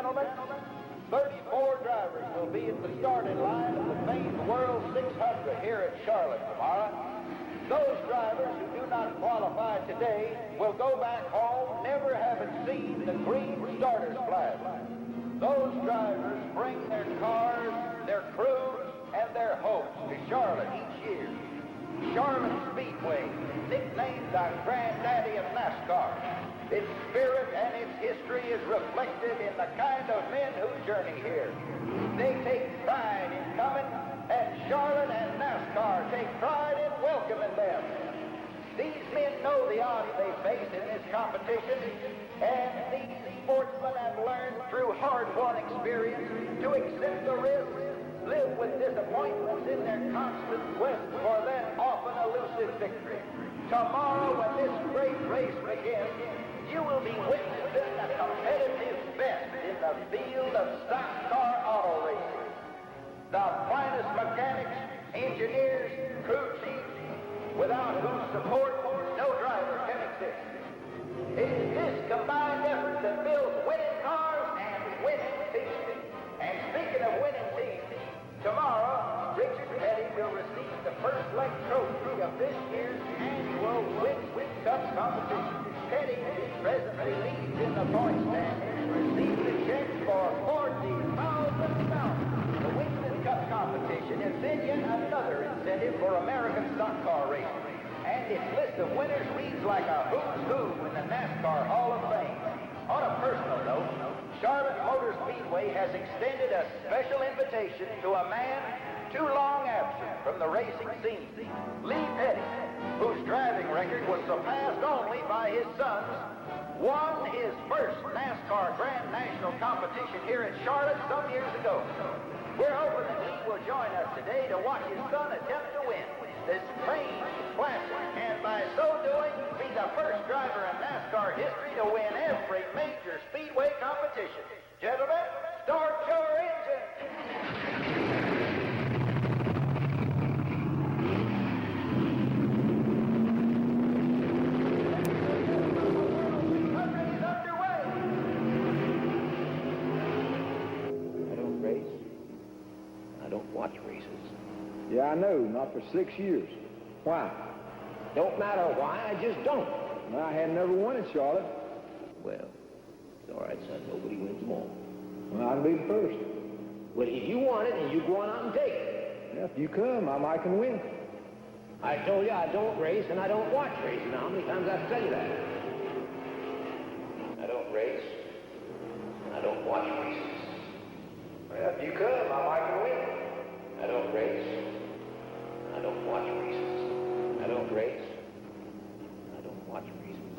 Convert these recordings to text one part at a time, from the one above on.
gentlemen, 34 drivers will be at the starting line of the famed World 600 here at Charlotte tomorrow. Those drivers who do not qualify today will go back home never having seen the green starter's flag. Those drivers bring their cars, their crews, and their hopes to Charlotte each year. Charlotte Speedway, nicknamed the granddaddy of NASCAR. Its spirit and its history is reflected in the kind of men who journey here. They take pride in coming, and Charlotte and NASCAR take pride in welcoming them. These men know the odds they face in this competition, and these sportsmen have learned through hard-won experience to accept the risks, live with disappointments in their constant quest for that often elusive victory. Tomorrow, when this great race begins, you will be witnessing a competitive best in the field of stock car auto racing. The finest mechanics, engineers, crew chiefs, without whose support no driver can exist. It is this combined effort that builds winning cars and winning teams. And speaking of winning teams, tomorrow, Richard Petty will receive the first leg trophy of this year's annual Win Cup competition. Petty presently leads in the point standings and receives a check for $40,000. The Win Cup competition is then yet another incentive for American stock car racing. And its list of winners reads like a who's who in the NASCAR Hall of Fame. On a personal note, Charlotte Motor Speedway has extended a special invitation to a man too long absent from the racing scene, Lee Petty, whose driving record was surpassed only by his sons, won his first NASCAR Grand National competition here at Charlotte some years ago. We're hoping that Lee will join us today to watch his son attempt to win this famed classic, and by so doing, be the first driver in NASCAR history to win every major speedway competition. Gentlemen, start your engine! Yeah, I know. Not for 6 years. Why? Don't matter why, I just don't. Well, I had never won at Charlotte. Well, it's all right, son. Nobody wins them all. Well, I'll be the first. Well, if you want it, then you go on out and take it. Yeah, if you come, I might can win. I told you I don't race and I don't watch racing. Now, how many times I have to tell you that? I don't race and I don't watch races. Well, if you come, I might can win. I don't race. I don't watch races. I don't race. I don't watch races.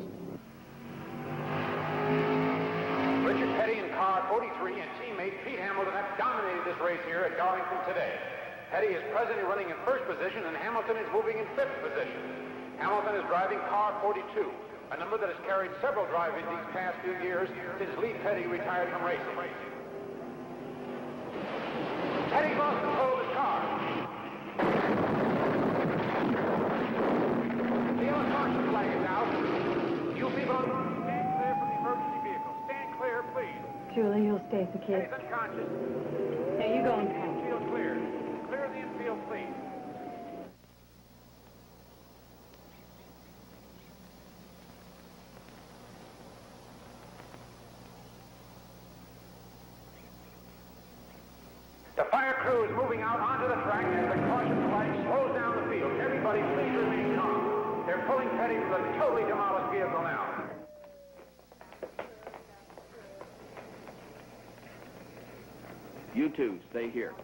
Richard Petty in car 43 and teammate Pete Hamilton have dominated this race here at Darlington today. Petty is presently running in first position and Hamilton is moving in fifth position. Hamilton is driving car 42, a number that has carried several drive-ins these past few years since Lee Petty retired from racing. Petty lost control of his car. The caution flag is out. You people stand clear from the emergency vehicle. Stand clear, please. Julie, you'll stay with the kid. He's unconscious. Hey, you going past? Infield clear. Clear the infield, please. The fire crew is moving out onto the track as the caution flag slows down the field. Everybody please remain calm. They're pulling Petty from the totally demolished vehicle now. You two, stay here.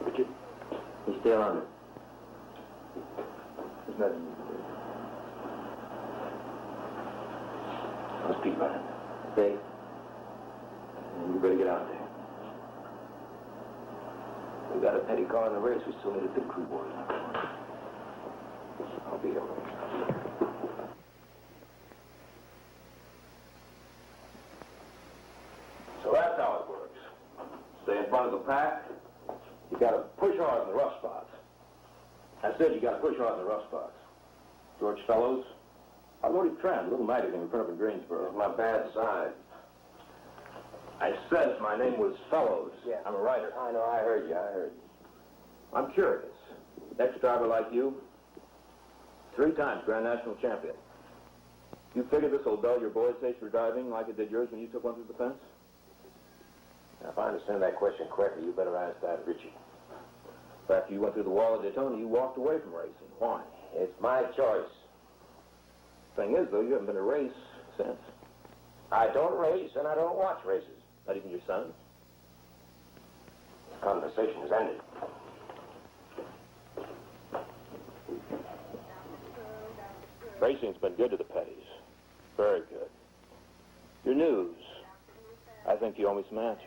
Richard, you stay on it. There's nothing you can do. I'll speak about it. Okay? And you better get out there. We got a Petty car in the race. We still need a pit crew boy. I'll be there. pack, you got to push hard in the rough spots. I said you got to push hard in the rough spots. George Fellows, automotive trend, a little magazine we put up in Greensboro. It's my bad side. I said my name was Fellows. Yeah. I'm a writer. I know, I heard you. I'm curious. Next driver like you, 3 times Grand National champion. You figure this will dull your boy's taste for driving like it did yours when you took one through the fence? Now, if I understand that question correctly, you better ask that Richie. After you went through the wall of Daytona, you walked away from racing. Why? It's my choice. Thing is, though, you haven't been to race since. I don't race, and I don't watch races. Not even your sons? This conversation has ended. Racing's been good to the Petties. Very good. Your news. I think you owe me some answers.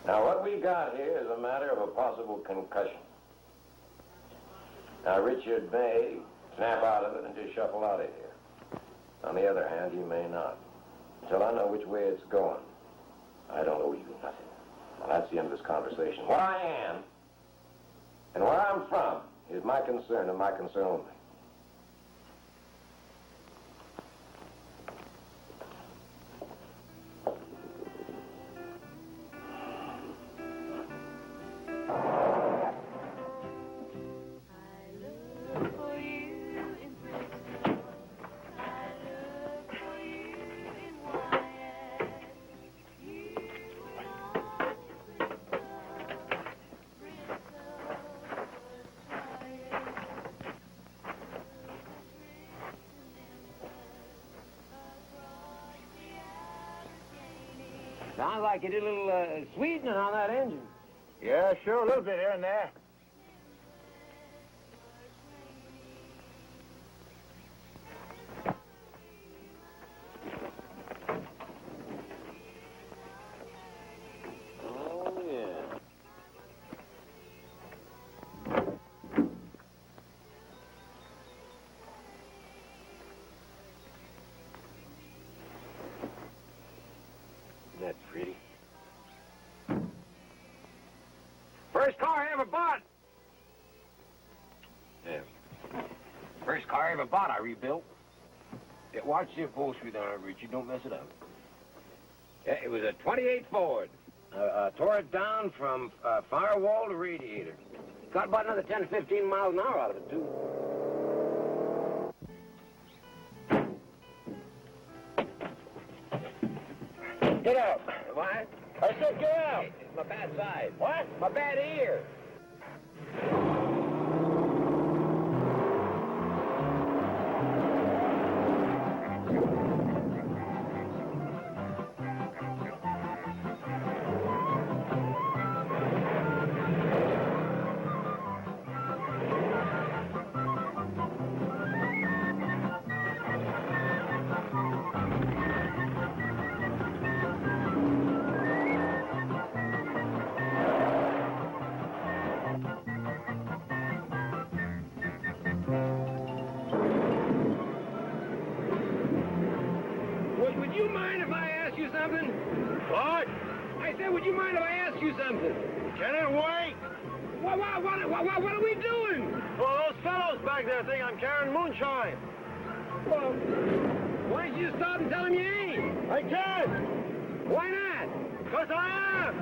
Now, what we got here is a matter of a possible concussion. Now, Richard may snap out of it and just shuffle out of here. On the other hand, he may not. Until I know which way it's going, I don't owe you nothing. Well, that's the end of this conversation. What I am and where I'm from is my concern and my concern only. Sounds like you did a little sweetening on that engine. Yeah, sure, a little bit here and there. Oh, yeah. That's pretty. First car I ever bought. Yeah. First car I ever bought, I rebuilt. Yeah, watch the upholstery there, Richie. Don't mess it up. Yeah, it was a 28 Ford. Tore it down from firewall to radiator. Got about another 10 to 15 miles an hour out of it, too. Get out. What? I said get out. It's my bad side. What? My bad ear. Would you mind if I asked you something? What? I said, would you mind if I asked you something? Can it wait? What are we doing? Well, those fellows back there think I'm carrying moonshine. Well, why don't you stop and tell them you ain't? I can't. Why not? Because I am.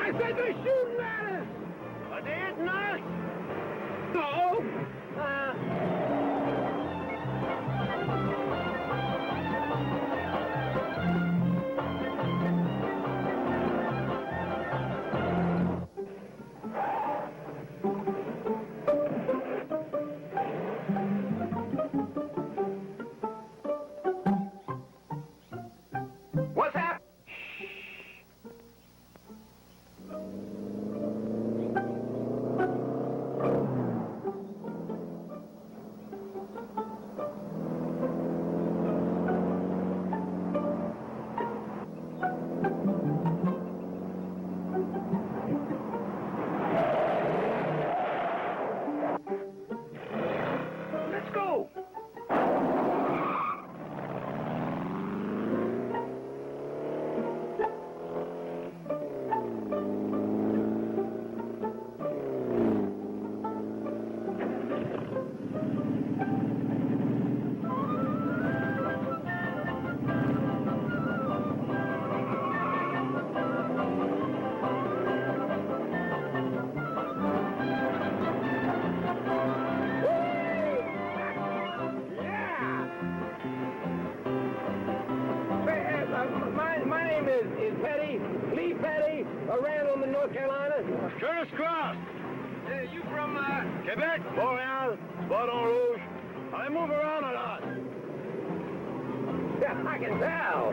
I said they're shooting at us! But they ain't us! No! Curtis Cross. Hey, you from, Quebec? Montreal. Baton Rouge. I move around a lot. Yeah, I can tell.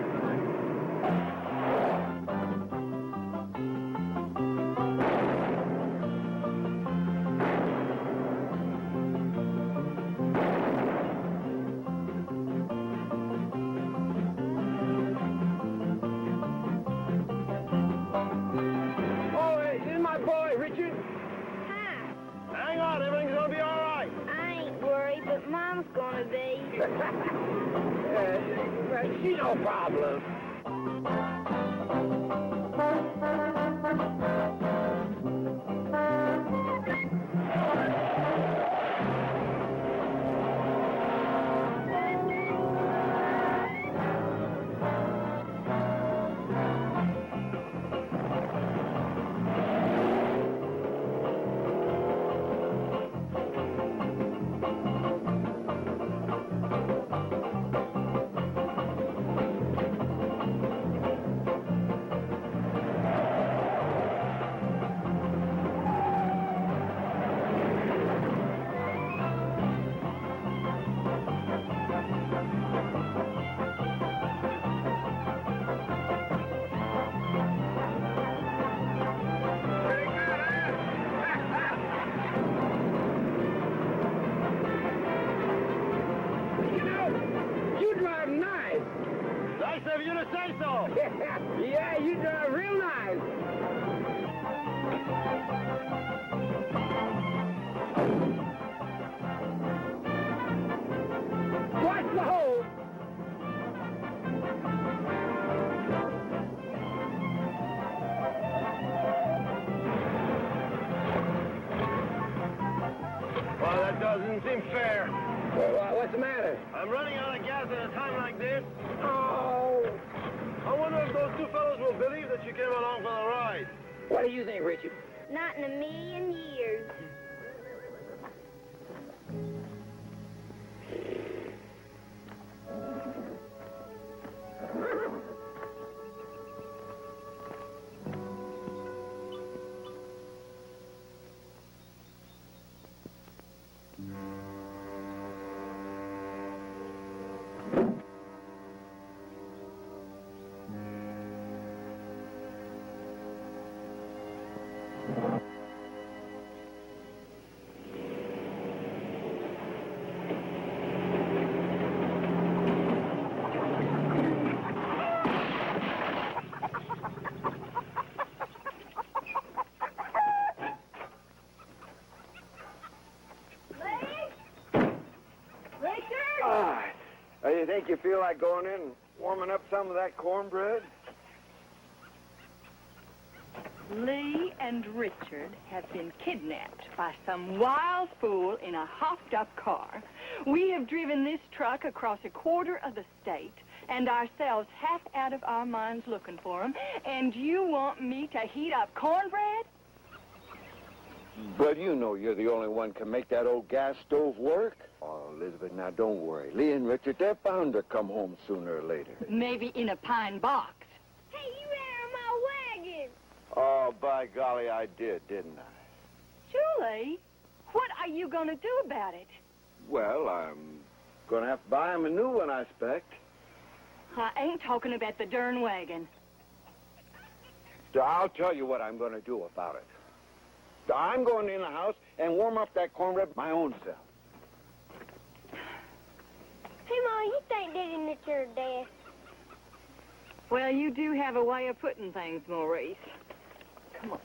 Oh, hey, this is my boy, Richard. Hi. Hang on, everything's gonna be all right. I ain't worried, but Mom's gonna be. She's no problem. You drive nice. Nice of you to say so. Yeah, you drive real nice. Watch the hole. Well, that doesn't seem fair. What's the matter? I'm running out of gas at a time like this. Oh. I wonder if those two fellows will believe that you came along for the ride. What do you think, Richard? Not in a million years. You think you feel like going in and warming up some of that cornbread? Lee and Richard have been kidnapped by some wild fool in a hopped-up car. We have driven this truck across a quarter of the state and ourselves half out of our minds looking for them, and you want me to heat up cornbread? But you know you're the only one can make that old gas stove work. Oh, Elizabeth, now don't worry. Lee and Richard, they're bound to come home sooner or later. Maybe in a pine box. Hey, you ran my wagon. Oh, by golly, I did, didn't I? Julie, what are you going to do about it? Well, I'm gonna have to buy him a new one, I expect. I ain't talking about the darn wagon. So I'll tell you what I'm gonna do about it. So I'm going in the house and warm up that cornbread my own self. Hey, Mom, you think Daddy knit your desk? Well, you do have a way of putting things, Maurice. Come on.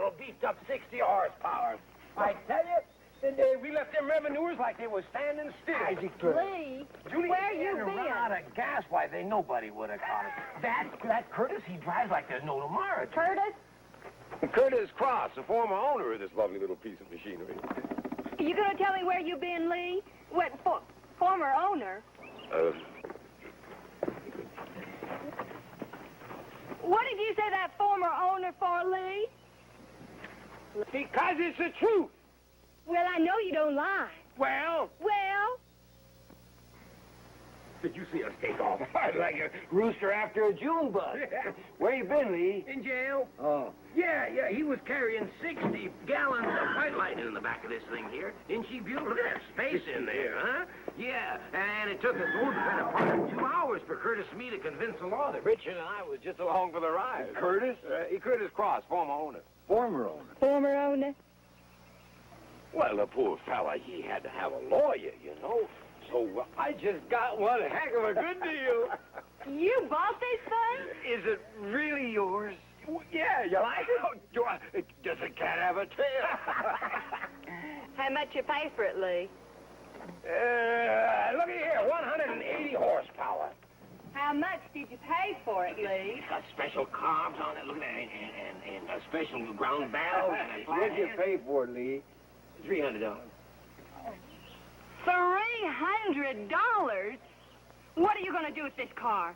model beefed up 60 horsepower. I tell you, we left them revenuers like they was standing still. Lee, where you run been? out of gas, why, nobody would have caught it. That Curtis, he drives like there's no tomorrow. Curtis? Curtis Cross, the former owner of this lovely little piece of machinery. You gonna tell me where you been, Lee? What, former owner? What did you say that former owner for, Lee? Because it's the truth. Well, I know you don't lie. Well, did you see us take off like a rooster after a June bug? Where you been, Lee? In jail. Oh. Yeah, he was carrying 60 gallons of white lightning in the back of this thing here. Isn't she beautiful? Look at that space in there, huh? Yeah, and it took us the better part of 2 hours for Curtis and me to convince the law that Richard and I was just along for the ride. Curtis? Curtis Cross, former owner. Former owner. Former owner? Well, the poor fella, he had to have a lawyer, you know. So I just got one heck of a good deal. You bought this thing? Is it really yours? Yeah, you like it? Does a cat have a tail? How much you pay for it, Lee? Look at here, 180 horsepower. How much did you pay for it, Lee? It's got special carbs on it, look at that, and a special ground valve. What'd you pay for it, Lee? $300. $300? What are you going to do with this car?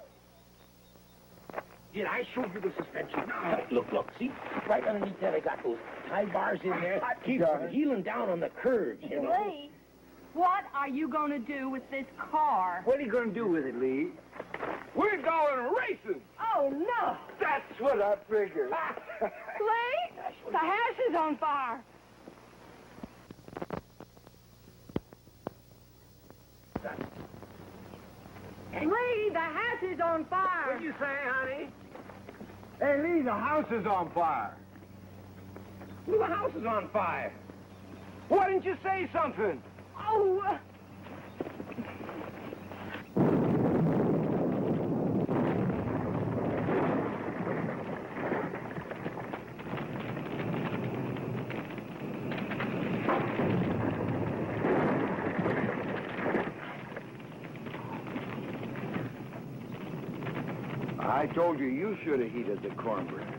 Did I show you the suspension? Look, see? Right underneath that, I got those tie bars in there. Keep heeling down on the curves, you know. Lee, what are you going to do with this car? What are you going to do with it, Lee? We're going racing. Oh, no. That's what I figured. Lee, the house is on fire. Lee, the house is on fire. What'd you say, honey? Hey, Lee, the house is on fire. Well, the house is on fire. Why didn't you say something? Oh, I told you should have heated the cornbread.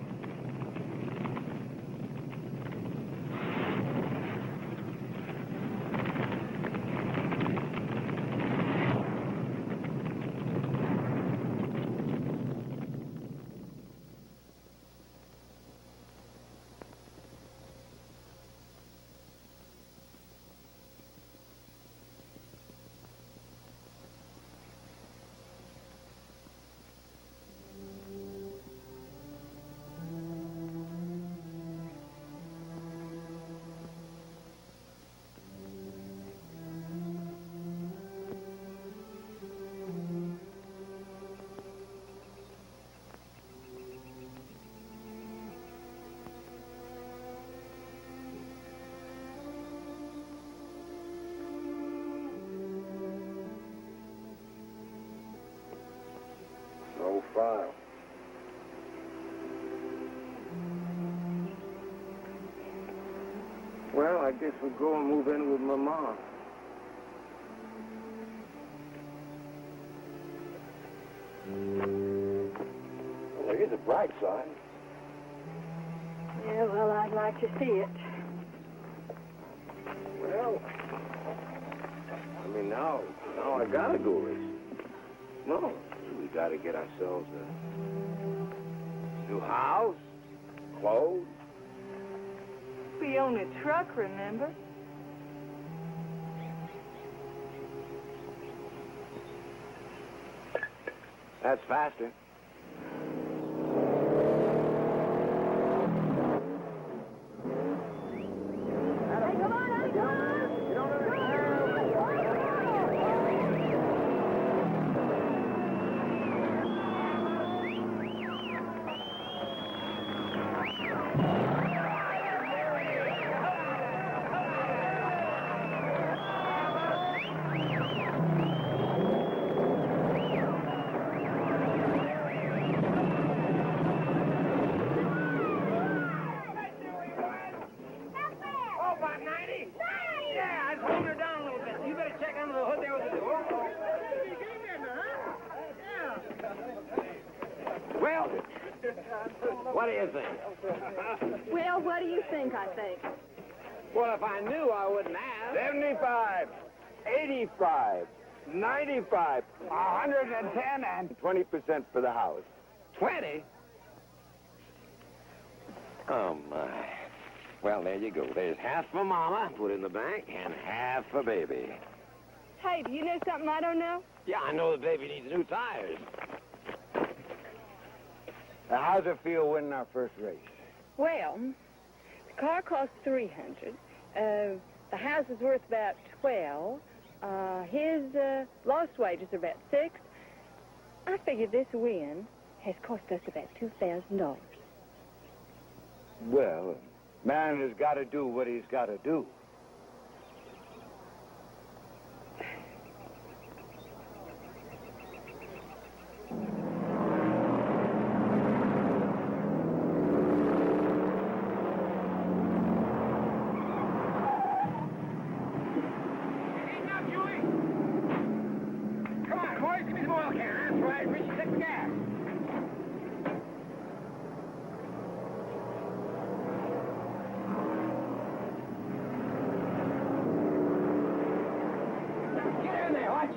No file. Well, I guess we'll go and move in with my mom. Well, there is a bright side. yeah, well, I'd like to see it. Well, I mean, now I gotta go racing. No, we gotta get ourselves a new house, clothes. We own a truck, remember? That's faster. Well, what do you think? Well, what do you think, I think? Well, if I knew, I wouldn't ask. 75, 85, 95, 110, and 20% for the house. 20? Oh, my. Well, there you go. There's half for Mama, put in the bank, and half for Baby. Hey, do you know something I don't know? Yeah, I know the baby needs new tires. Now, how's it feel winning our first race? Well, the car cost $300. The house is worth about $12. His lost wages are about $6. I figure this win has cost us about $2,000. Well, man has got to do what he's got to do.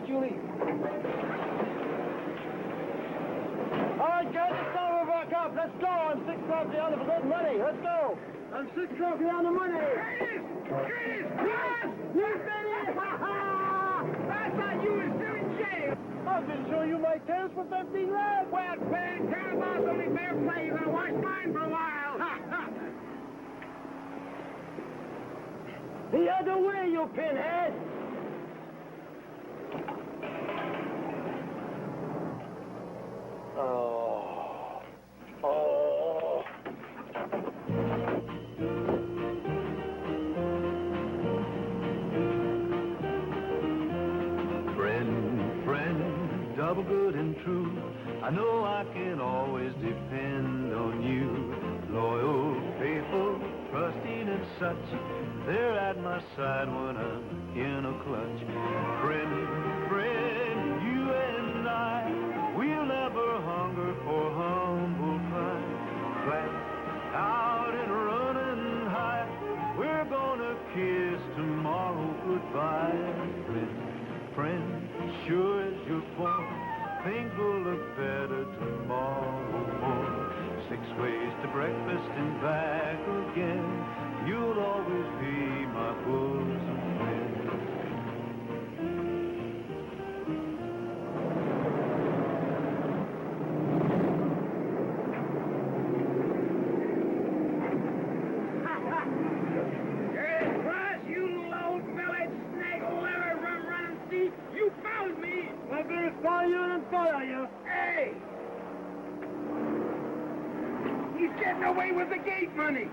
Julie. All right, guys, let's go over our cup. Let's go. I'm 6 trophy on for good money. Let's go. I'm 6 trophy on the money. Curtis! Yes! You did it! Ha ha! I thought you were still in jail. I'm going to show you my tails for 15 lads. Well, Ben, Cannonball's only fair play. You're going to watch mine for a while. Ha ha! The other way, you pinhead. Oh. Oh. Friend, double good and true. I know I can always depend on you. Loyal, faithful, trusting and such. They're at my side when I'm in a clutch. Friend, you and I, we'll never hunger for humble pie. Flat out and running high, we're gonna kiss tomorrow goodbye. Friend, sure as you're born, things will look better tomorrow morning. 6 ways to breakfast and back again. You'll always be my bosom friend. Hey, Cross, you little old-bellied snake, liver, rum-running thief. You found me. I'm going to follow you and follow you. Hey! He's getting away with the gate money.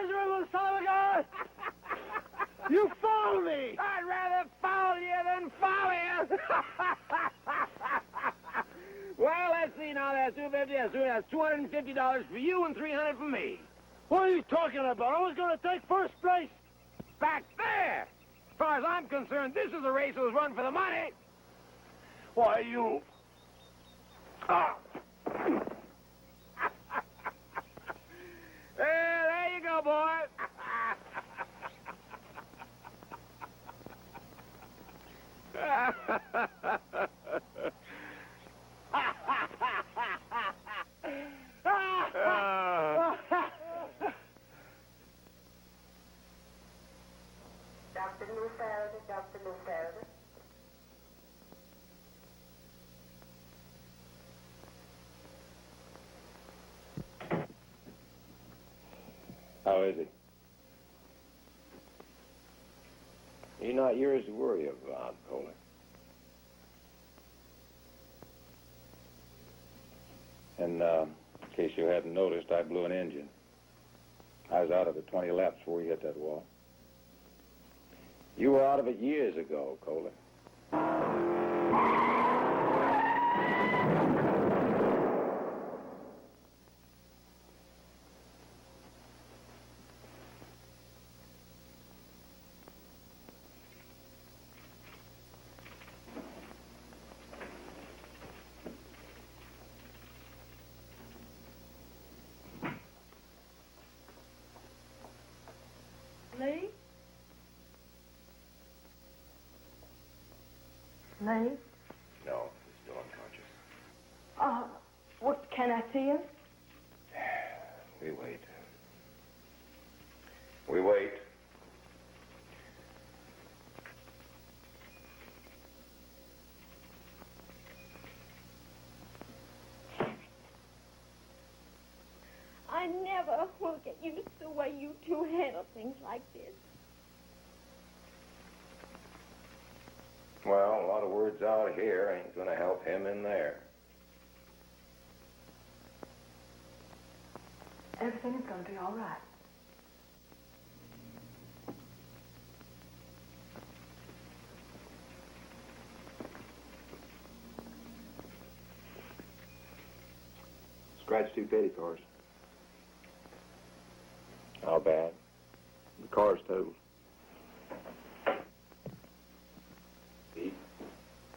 miserable son of a gun! You fooled me! I'd rather foul you than follow you. Well, let's see now. That's $250. That's $250 for you and $300 for me. What are you talking about? I was going to take first place. Back there. As far as I'm concerned, this is a race that was run for the money. Why, you... There you go, boy. Dr. Lucerda. How is he? He's not yours to worry about, Coley. And, in case you hadn't noticed, I blew an engine. I was out of it 20 laps before we hit that wall. You were out of it years ago, Coley. Lee? Lee? No, he's still unconscious. What, can I see him? We wait. We wait. I never will get used to the way you two handle things like this. Well, a lot of words out here ain't gonna help him in there. Everything is going to be all right. Scratched 2 petty cars. How bad? The car's totaled.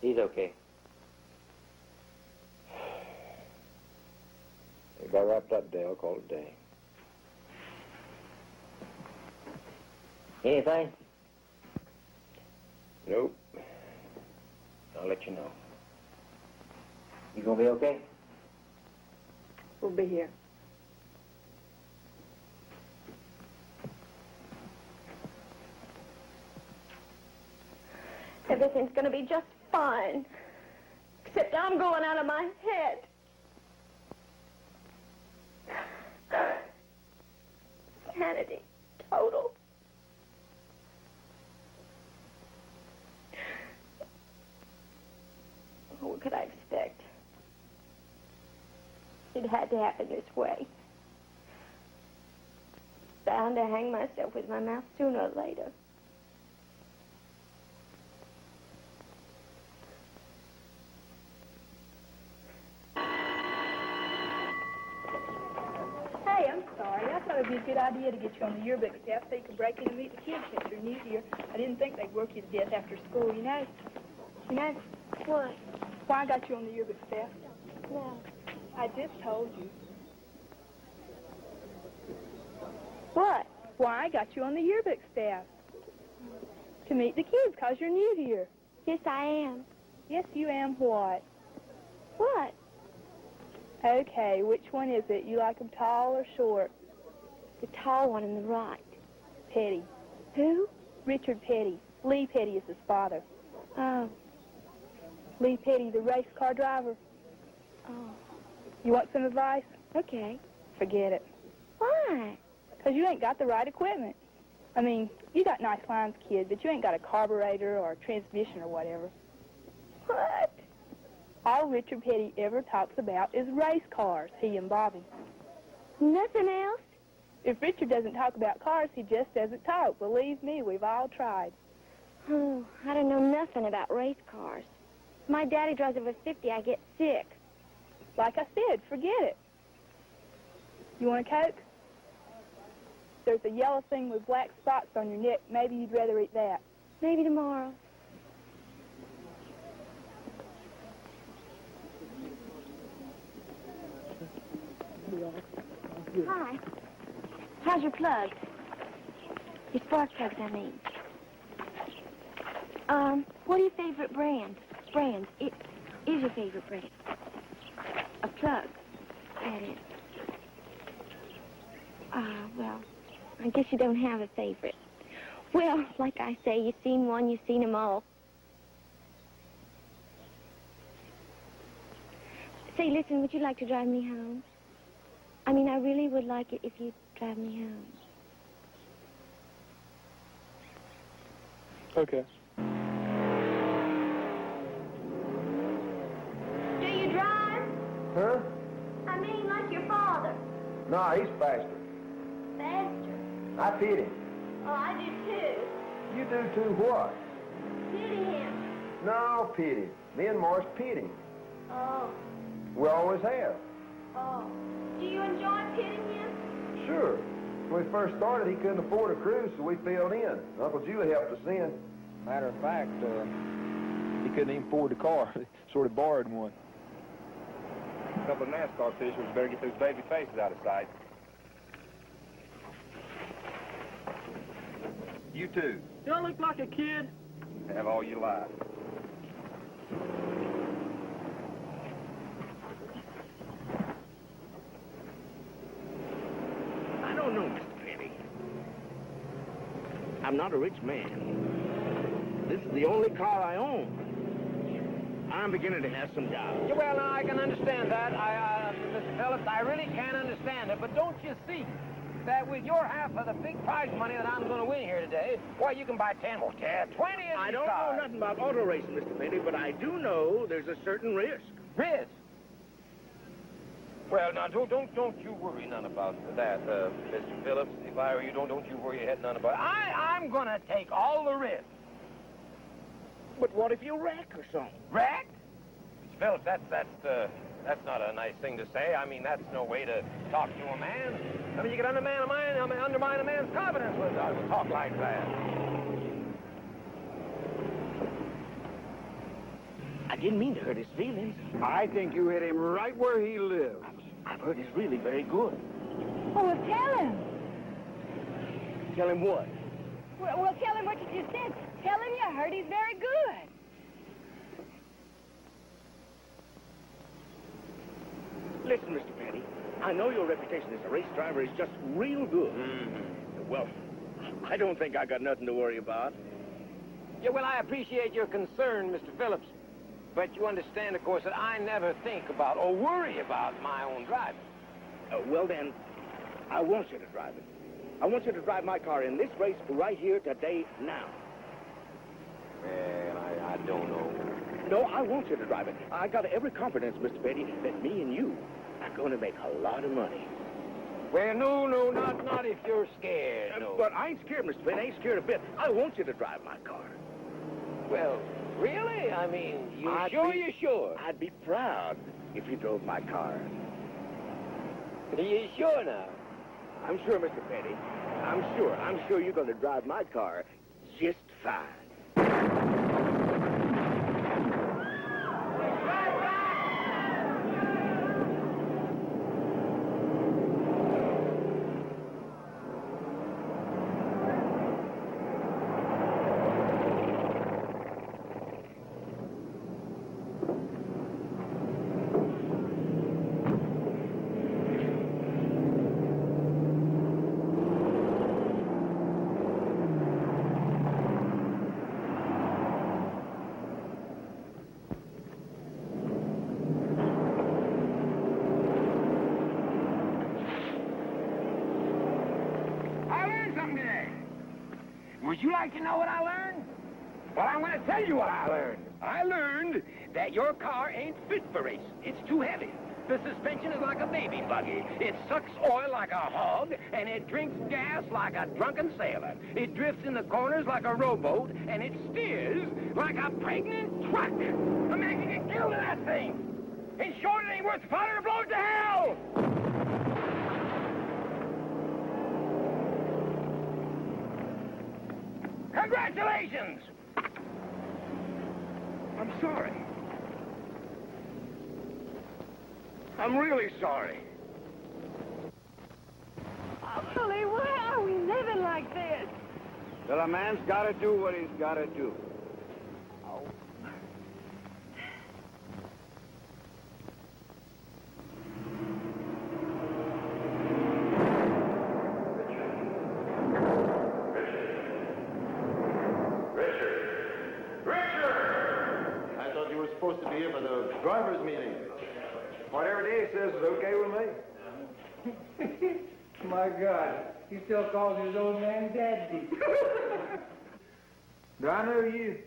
He's okay. If I wrapped up today, I'll call it a day. Anything? Nope. I'll let you know. You gonna be okay? We'll be here. Everything's going to be just fine. Except I'm going out of my head. Sanity. Total. What could I expect? It had to happen this way. Bound to hang myself with my mouth sooner or later. Hey, I'm sorry. I thought it would be a good idea to get you on the yearbook staff so you could break in and meet the kids since you're new here. I didn't think they'd work you to death after school, you know. You know? What? Why I got you on the yearbook staff? No. I just told you. What? Why I got you on the yearbook staff. To meet the kids, because you're new here. Yes, I am. Yes, you am what? What? Okay, which one is it? You like them tall or short? The tall one on the right. Petty. Who? Richard Petty. Lee Petty is his father. Oh. Lee Petty, the race car driver. Oh. You want some advice? Okay. Forget it. Why? Because you ain't got the right equipment. I mean, you got nice lines, kid, but you ain't got a carburetor or a transmission or whatever. What? All Richard Petty ever talks about is race cars, he and Bobby. Nothing else? If Richard doesn't talk about cars, he just doesn't talk. Believe me, we've all tried. Oh, I don't know nothing about race cars. If my daddy drives over 50, I get sick. Like I said, forget it. You want a Coke? There's a yellow thing with black spots on your neck. Maybe you'd rather eat that. Maybe tomorrow. Hi. How's your plugs? Your spark plugs, I mean. What are your favorite brands? It is your favorite brand. A plug, that is. Well, I guess you don't have a favorite. Well, like I say, you've seen one, you've seen them all. Say, listen, would you like to drive me home? I mean, I really would like it if you'd drive me home. Okay. Do you drive? Huh? I mean, like your father. No, he's faster. Faster. I pity him. Oh, I do too. You do too what? Pity him. No, pity. Me and Morris pity him. Oh. We always have. Oh. Do you enjoy pitting him? Sure. When we first started, he couldn't afford a cruise, so we filled in. Uncle Julie helped us in. Matter of fact, he couldn't even afford the car. Sort of borrowed one. A couple of NASCAR fishers better get those baby faces out of sight. You too. Do I look like a kid? Have all your life. I don't know, Mr. Penny. I'm not a rich man. This is the only car I own. I'm beginning to have some doubts. Yeah, well, now, I can understand that. Mr. Phillips, I really can understand it. But don't you see that with your half of the big prize money that I'm going to win here today, why, you can buy 10 more, 20 of these I don't cars. know nothing about auto racing, Mr. Penny, but I do know there's a certain risk. Risk? Well, now, don't you worry none about that, Mr. Phillips. If I were you, don't you worry your head none about it. I'm going to take all the risk. But what if you wreck or something? Wreck? Mr. Phillips, that's not a nice thing to say. I mean, that's no way to talk to a man. I mean, you can undermine a man's confidence with talk like that. I didn't mean to hurt his feelings. I think you hit him right where he lives. I've heard he's really very good. Oh, well, tell him. Tell him what? Well, tell him what you just said. Tell him you heard he's very good. Listen, Mr. Penny, I know your reputation as a race driver is just real good. Well, I don't think I got nothing to worry about. Yeah, well, I appreciate your concern, Mr. Phillips. But you understand, of course, that I never think about or worry about my own driving. Well, then, I want you to drive it. I want you to drive my car in this race right here, today, now. Well, I don't know. No, I want you to drive it. I got every confidence, Mr. Penny, that me and you are going to make a lot of money. Well, no, not if you're scared, no. But I ain't scared, Mr. Penny. I ain't scared a bit. I want you to drive my car. Well, really? I mean, you're sure? I'd be proud if you drove my car. Are you sure now? I'm sure, Mr. Penny. I'm sure. I'm sure you're going to drive my car just fine. Would you like to know what I learned? Well, I'm going to tell you what I learned. I learned that your car ain't fit for racing. It's too heavy. The suspension is like a baby buggy. It sucks oil like a hog, and it drinks gas like a drunken sailor. It drifts in the corners like a rowboat, and it steers like a pregnant truck. A man can get killed in that thing. In short, it ain't worth the powder to blow it to hell. Congratulations! I'm sorry. I'm really sorry. Oh, Billy, why are we living like this? Well, a man's got to do what he's got to do. I thought you were supposed to be here for the drivers' meeting. Whatever Dave says is okay with me. My God, he still calls his old man Daddy. Do I know you?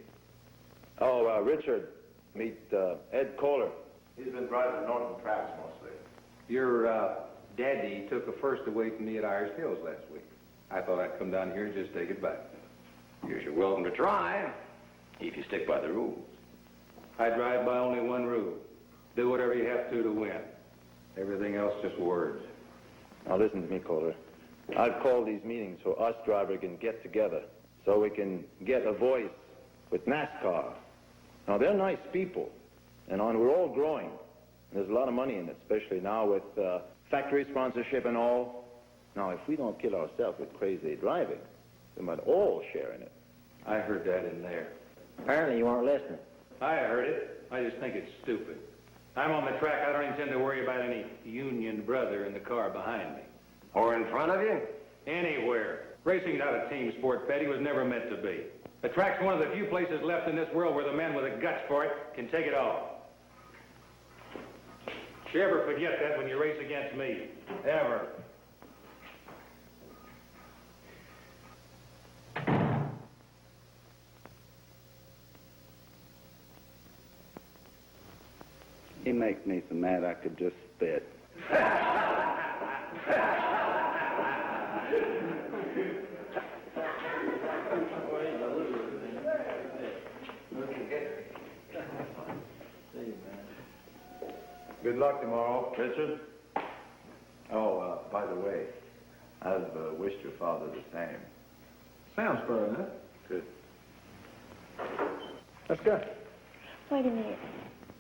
Oh, Richard. Meet Ed Kohler. He's been driving the Northern tracks mostly. Your daddy took a first away from me at Irish Hills last week. I thought I'd come down here and just take it back. You're welcome to try, if you stick by the rules. I drive by only one rule. Do whatever you have to win. Everything else just words. Now listen to me, Kohler. I've called these meetings so us drivers can get together, so we can get a voice with NASCAR. Now, they're nice people, and we're all growing. There's a lot of money in it, especially now with factory sponsorship and all. Now, if we don't kill ourselves with crazy driving, we might all share in it. I heard that in there. Apparently you weren't listening. I heard it. I just think it's stupid. I'm on the track. I don't intend to worry about any union brother in the car behind me. Or in front of you? Anywhere. Racing's not a team sport, Petty. Was never meant to be. The track's one of the few places left in this world where the man with the guts for it can take it all. You ever forget that when you race against me? Ever. He makes me so mad I could just spit. Good luck tomorrow, Richard. Oh, by the way, I've wished your father the same. Sounds fair enough. Good. Let's go. Wait a minute.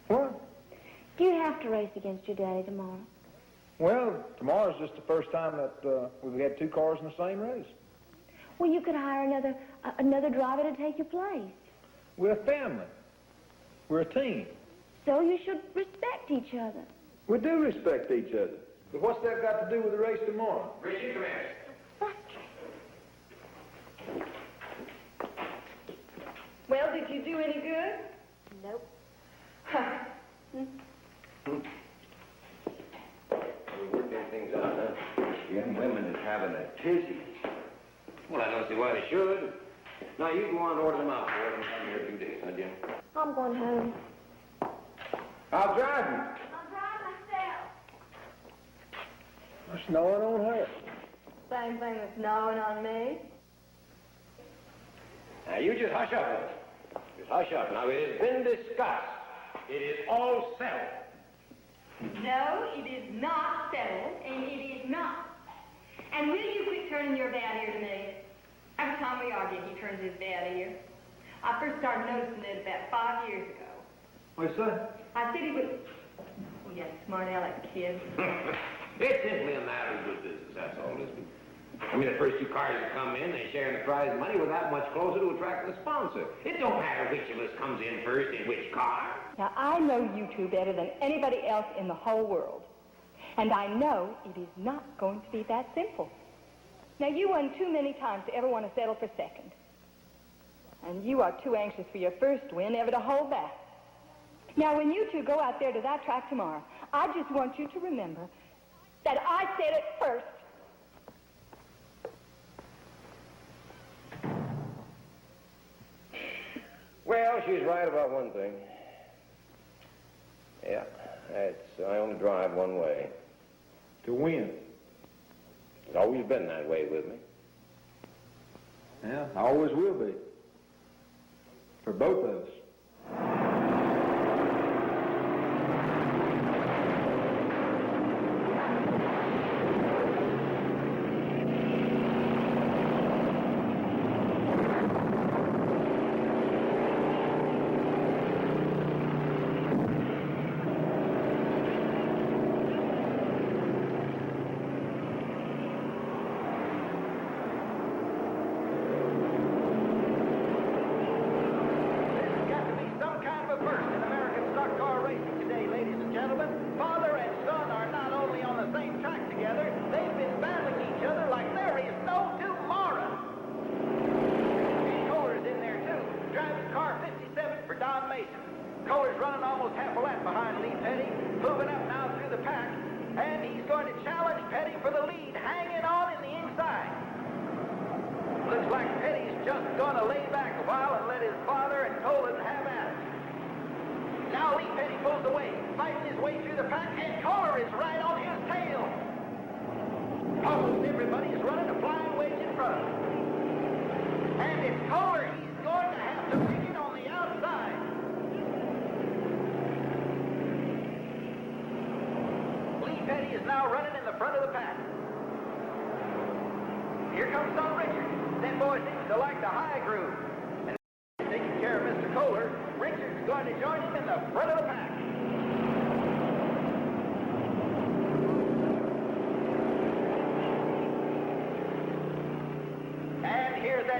What? Do you have to race against your daddy tomorrow? Well, tomorrow's just the first time that we've had two cars in the same race. Well, you could hire another driver to take your place. We're a family. We're a team. So you should respect each other. We do respect each other. But what's that got to do with the race tomorrow? Richard, come here. Well, did you do any good? Nope. We're working things out, huh? Young women is having a tizzy. Well, I don't see why they should. Now, you go on and order them out for them. Come here 2 days, huh, Jim? I'm going home. I'll drive you. I'll drive myself. It's snowing on her. Same thing as gnawing on me. Now, you just hush up, Willis. Just hush up. Now, it has been discussed. It is all settled. No, it is not settled, and it is not. And will you quit turning your bad ear to me? Every time we argue, he turns his bad ear. I first started noticing it about 5 years ago. What's that? I said he was... Oh, yeah, smart aleck kid. It's simply a matter of good business, that's all, isn't it? I mean, the first two cars that come in, they share in the prize money. We're that much closer to attracting a sponsor. It don't matter which of us comes in first in which car. Now, I know you two better than anybody else in the whole world. And I know it is not going to be that simple. Now, you won too many times to ever want to settle for second. And you are too anxious for your first win ever to hold back. Now, when you two go out there to that track tomorrow, I just want you to remember that I said it first. Well, she's right about one thing. Yeah, I only drive one way. To win. It's always been that way with me. Yeah, always will be. For both of us.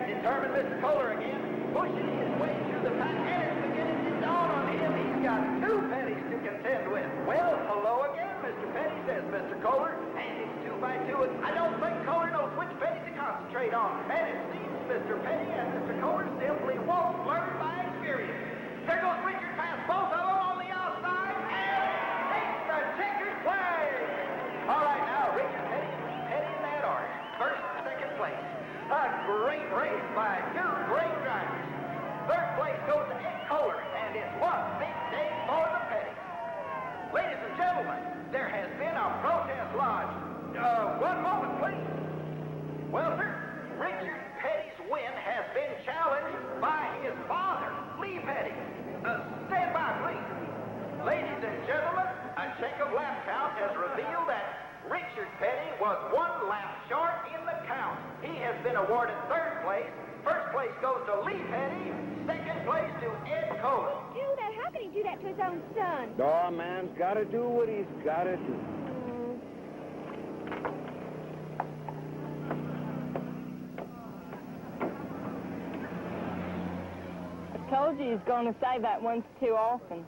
Determined Mr. Kohler again, pushing his way through the pack, and it's beginning to dawn on him. He's got two Pettys to contend with. Well, hello again, Mr. Petty, says Mr. Kohler, and it's 2 by 2. I don't think Kohler knows which Petty to concentrate on. And it seems Mr. Petty and Mr. Kohler simply won't learn by experience. There goes Richard past both of them on the outside, and takes the checkered flag. All right, now, Richard Petty and Lee Petty in that order. First and second place. A great race by two great drivers. Third place goes to Ed Kohler, and it's one big day for the Petty. Ladies and gentlemen, there has been a protest lodged. One moment, please. Well, sir, Richard Petty's win has been challenged by his father, Lee Petty. Stand by, please. Ladies and gentlemen, a check of lap count has revealed that Richard Petty was 1 lap short in the count. He has been awarded third place. First place goes to Lee Petty. Second place to Ed Kohler. Do that? How can he do that to his own son? Oh, man's got to do what he's got to do. I told you he's going to say that once too often.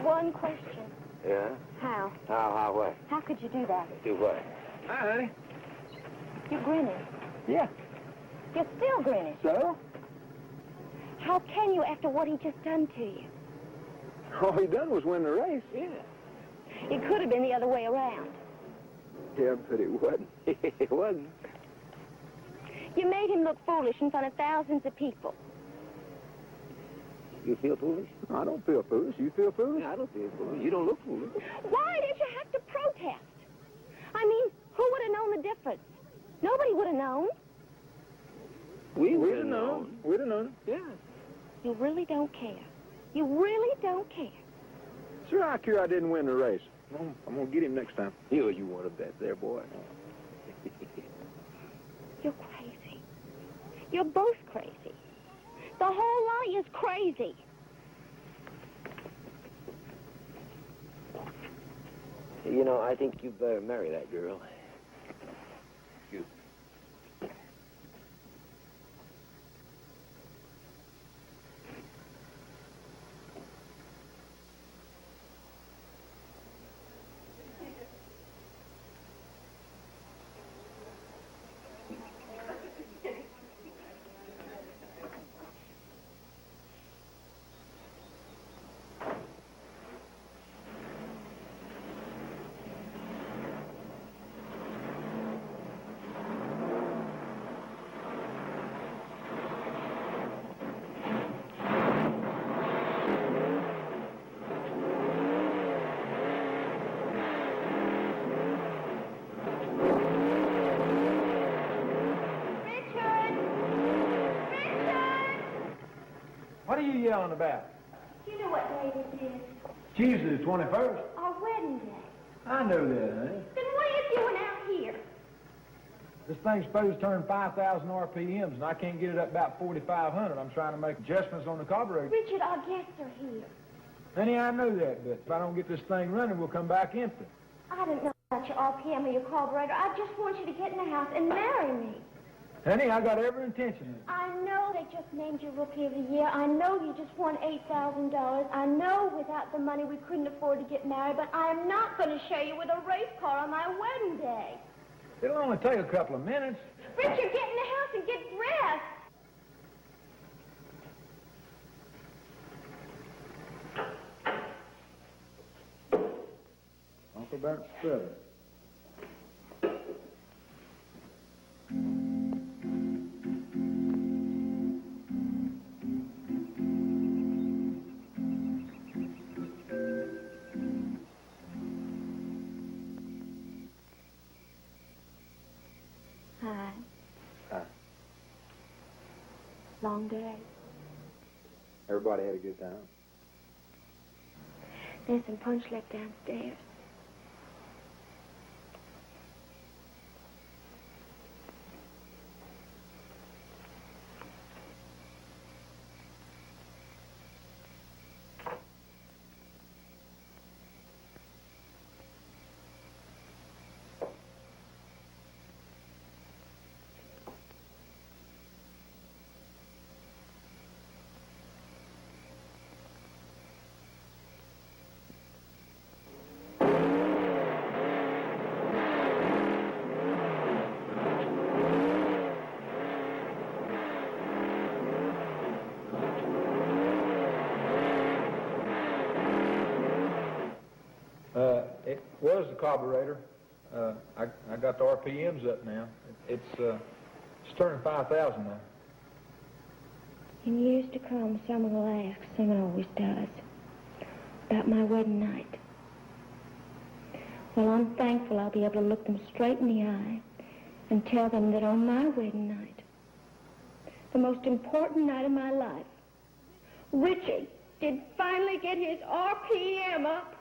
One question. Yeah? How? How what? How could you do that? Do what? Hi, honey. You're grinning. Yeah. You're still grinning. So? How can you after what he just done to you? All he done was win the race. Yeah. It could have been the other way around. Yeah, but it wasn't. It wasn't. You made him look foolish in front of thousands of people. You feel foolish? I don't feel foolish. You feel foolish? I don't feel foolish. You don't look foolish. Why did you have to protest? I mean, who would have known the difference? Nobody would have known. We'd have known. We'd have known. Yeah. You really don't care. You really don't care. Sure, I care I didn't win the race. I'm going to get him next time. You want to bet there, boy. You're crazy. You're both crazy. The whole lot of you is crazy. You know, I think you better marry that girl. You. What are you yelling about? You know what day this is? Tuesday the 21st. Our wedding day. I know that, honey. Then what are you doing out here? This thing's supposed to turn 5,000 RPMs, and I can't get it up about 4,500. I'm trying to make adjustments on the carburetor. Richard, our guests are here. Honey, I know that, but if I don't get this thing running, we'll come back empty. I don't know about your RPM or your carburetor. I just want you to get in the house and marry me. Honey, I got every intention of it. I know they just named you Rookie of the Year. I know you just won $8,000. I know without the money we couldn't afford to get married, but I am not going to show you with a race car on my wedding day. It'll only take a couple of minutes. Richard, get in the house and get dressed. Uncle Bert's brother. Hi. Hi. Long day. Everybody had a good time. There's some punch left downstairs. It was the carburetor. I got the RPMs up now. It's turning 5,000 now. In years to come, someone will ask, someone always does, about my wedding night. Well, I'm thankful I'll be able to look them straight in the eye and tell them that on my wedding night, the most important night of my life, Richard did finally get his RPM up.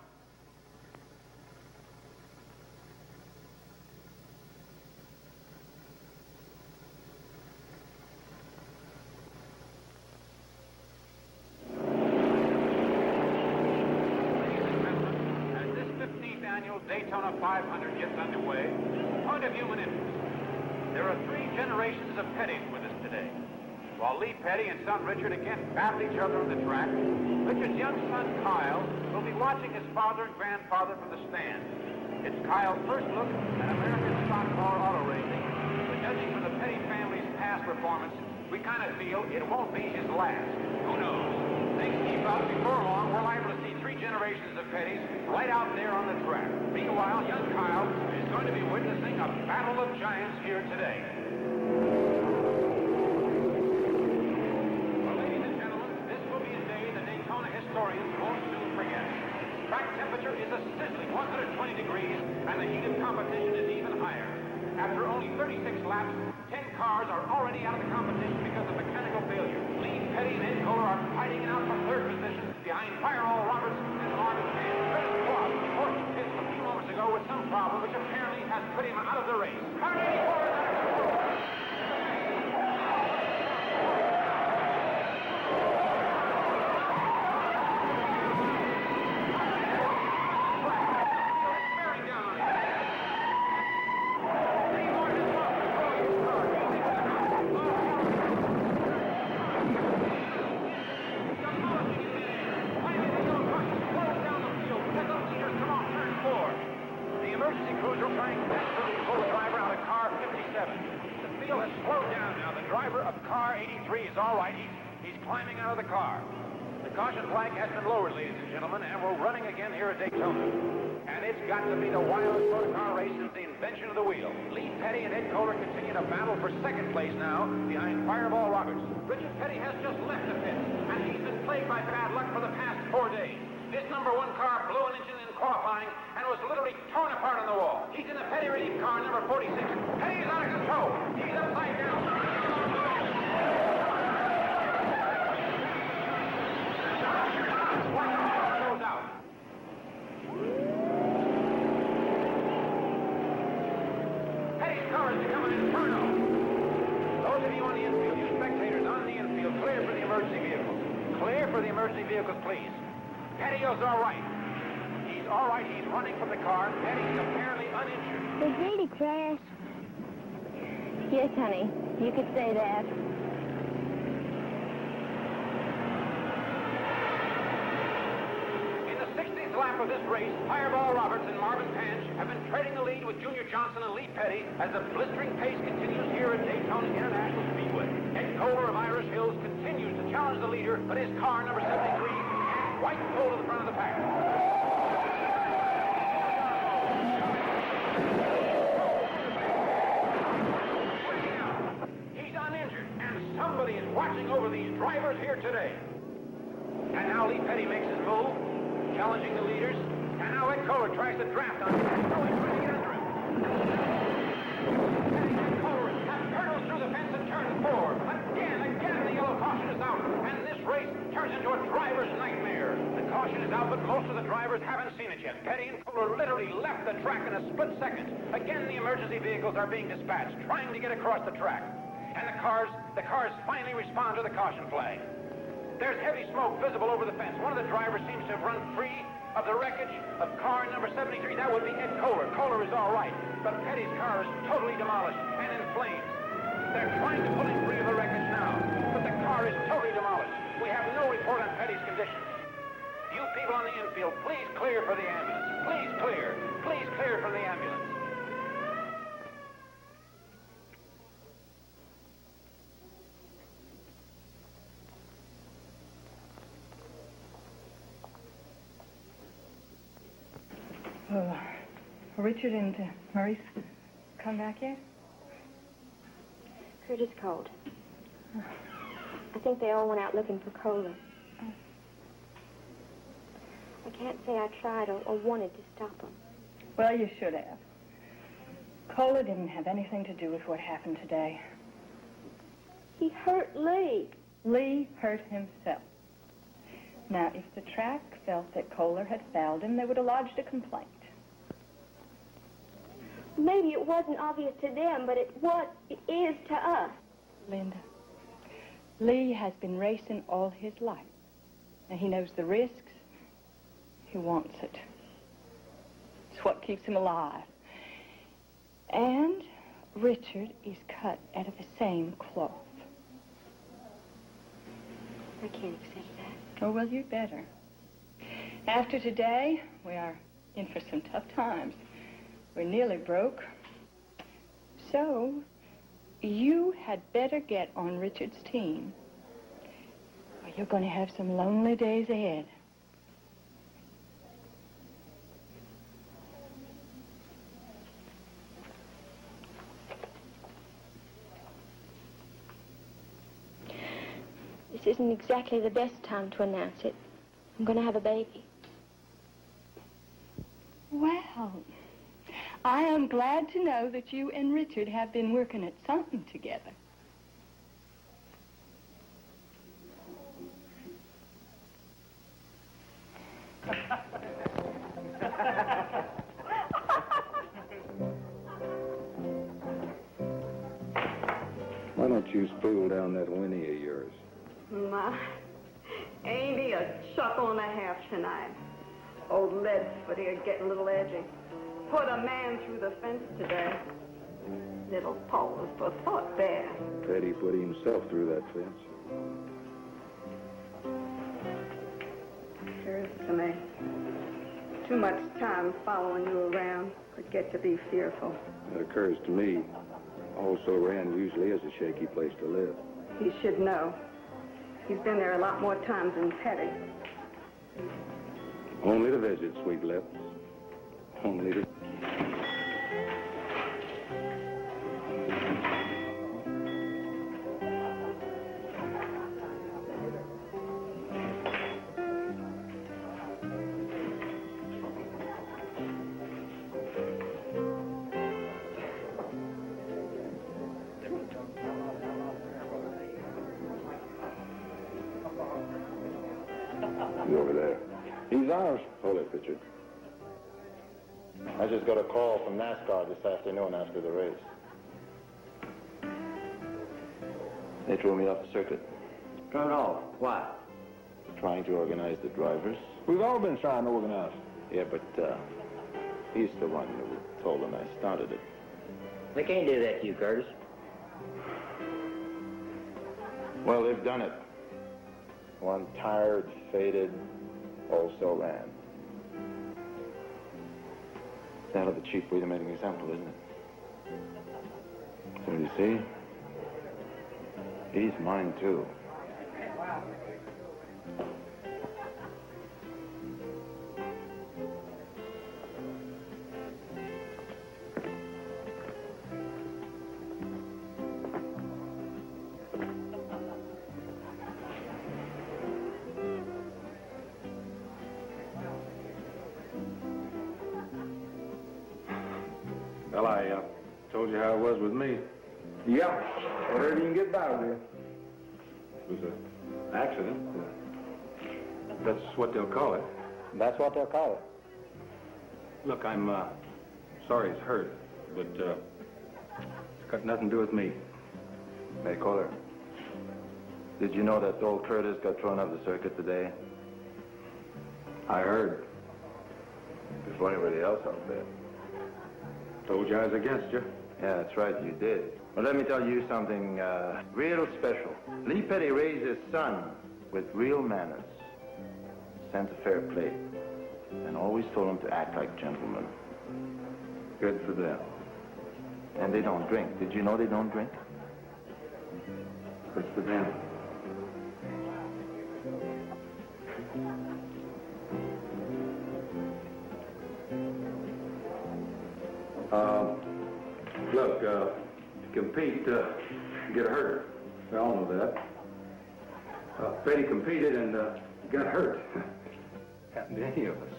Daytona 500 gets underway. Point of human interest. There are 3 generations of Pettys with us today. While Lee Petty and son Richard again battle each other on the track, Richard's young son Kyle will be watching his father and grandfather from the stand. It's Kyle's first look at American stock car auto racing, but judging from the Petty family's past performance, we kind of feel it won't be his last. Who knows? Things keep up. Before long, we're liable to see 3 generations of Pettys right out there on the track. Meanwhile, young Kyle is going to be witnessing a battle of giants here today. Well, ladies and gentlemen, this will be a day the Daytona historians won't soon forget. Track temperature is a sizzling 120 degrees, and the heat of competition is even higher. After only 36 laps, 10 cars are already out of the competition because of mechanical failure. Lee Petty and Ed Kohler are fighting it out for 3rd position behind Fireball Roberts and Marvin Mann. Curtis Clark forced to pit a few moments ago with some problem, which apparently has put him out of the race. Car 84 is out of control. Here at Daytona. And it's got to be the wildest motor car race since the invention of the wheel. Lee Petty and Ed Kohler continue to battle for 2nd place now behind Fireball Roberts. Richard Petty has just left the pit, and he's been plagued by bad luck for the past 4 days. This number 1 car blew an engine in qualifying and was literally torn apart on the wall. He's in the Petty relief car, number 46. Petty is out of control. He's upside down. Inferno. Those of you on the infield, you spectators on the infield, clear for the emergency vehicles. Clear for the emergency vehicles, please. Petty's all right. He's all right. He's running from the car. Petty's apparently uninjured. Did Beery crash? Yes, honey. You could say that. In the 60th lap of this race, Fireball Roberts and Marvin Panch have been trading the lead with Junior Johnson and Lee Petty as the blistering pace continues here at Daytona International Speedway. Ed Kohler of Irish Hills continues to challenge the leader, but his car, number 73, White pulled to the front of the pack. He's uninjured, and somebody is watching over these drivers here today. And now Lee Petty makes his move, challenging the leaders. And now Ed Kohler tries to draft on him. Ed Kohler trying to get under him. Ed Kohler hurdles through the fence and turn 4. Again, the yellow caution is out. And this race turns into a driver's nightmare. The caution is out, but most of the drivers haven't seen it yet. Petty and Kohler literally left the track in a split second. Again, the emergency vehicles are being dispatched, trying to get across the track. And the cars finally respond to the caution flag. There's heavy smoke visible over the fence. One of the drivers seems to have run free of the wreckage of car number 73. That would be Ed Kohler. Kohler is all right, but Petty's car is totally demolished and in flames. They're trying to pull him free of the wreckage now, but the car is totally demolished. We have no report on Petty's condition. You people on the infield, please clear for the ambulance. Please clear. Please clear for the ambulance. Well, Richard and Maurice come back yet? Kurt is cold. I think they all went out looking for Kohler. I can't say I tried or wanted to stop them. Well, you should have. Kohler didn't have anything to do with what happened today. He hurt Lee. Lee hurt himself. Now, if the track felt that Kohler had fouled him, they would have lodged a complaint. Maybe it wasn't obvious to them, but it is to us. Linda, Lee has been racing all his life. And he knows the risks. He wants it. It's what keeps him alive. And Richard is cut out of the same cloth. I can't accept that. Oh, well, you'd better. After today, we are in for some tough times. We're nearly broke. So, you had better get on Richard's team, or you're going to have some lonely days ahead. This isn't exactly the best time to announce it. I'm going to have a baby. Well, I am glad to know that you and Richard have been working at something together. Why don't you spool down that Winnie of yours? My, ain't he a chuckle and a half tonight? Old Leadfoot here getting a little edgy. Put a man through the fence today. Little pause for thought there. Petty put himself through that fence. Occurs to me. Too much time following you around could get to be fearful. It occurs to me. Also, Rand usually is a shaky place to live. He should know. He's been there a lot more times than Petty. Only to visit, sweet lips. Only to... You over there. He's ours. Hold it, Richard. I just got a call from NASCAR this afternoon after the race. They threw me off the circuit. Thrown off. Why? Trying to organize the drivers. We've all been trying to organize. Yeah, but he's the one who told them I started it. They can't do that to you, Curtis. Well, they've done it. One tired, faded, also ran. It's out of the cheap way to make an example, isn't it? So you see, he's mine too. Well, I told you how it was with me. Yeah, whatever you can get by with. It was an accident. That's what they'll call it. That's what they'll call it. Look, I'm sorry it's hurt, but it's got nothing to do with me. Hey, caller. Did you know that old Curtis got thrown off the circuit today? I heard. Before anybody else out there. Told you I was against you. Yeah, that's right, you did. Well, let me tell you something real special. Lee Petty raised his son with real manners, sense of fair play, and always told him to act like gentlemen. Good for them. And they don't drink. Did you know they don't drink? Good for them. Look, to compete, get hurt. We all know that. Petty competed and got hurt. Happened to any of us.